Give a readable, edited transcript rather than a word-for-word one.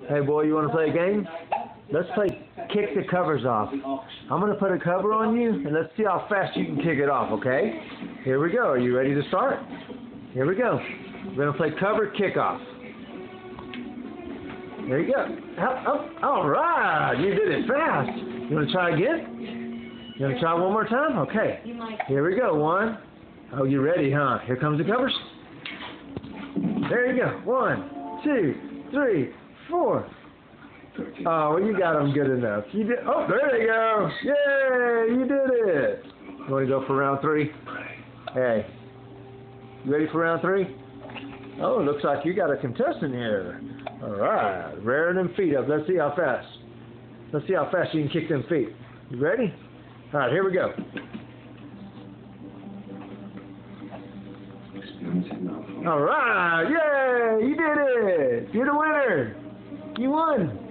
Hey boy, you want to play a game? Let's play kick the covers off. I'm going to put a cover on you, and let's see how fast you can kick it off, okay? Here we go. Are you ready to start? Here we go. We're going to play cover kickoff. There you go. All right. You did it fast. You want to try again? You want to try one more time? Okay. Here we go. One. Oh, you ready, huh? Here comes the covers. There you go. 1, 2, 3, 4. Oh, well, you got them good enough. You did. Oh, there you go. Yay, you did it. You want to go for round 3? Hey, you ready for round 3? Oh, looks like you got a contestant here. All right, rearing them feet up. Let's see how fast. Let's see how fast you can kick them feet. You ready? All right, here we go. All right, yay, you did it. You're the winner. You won.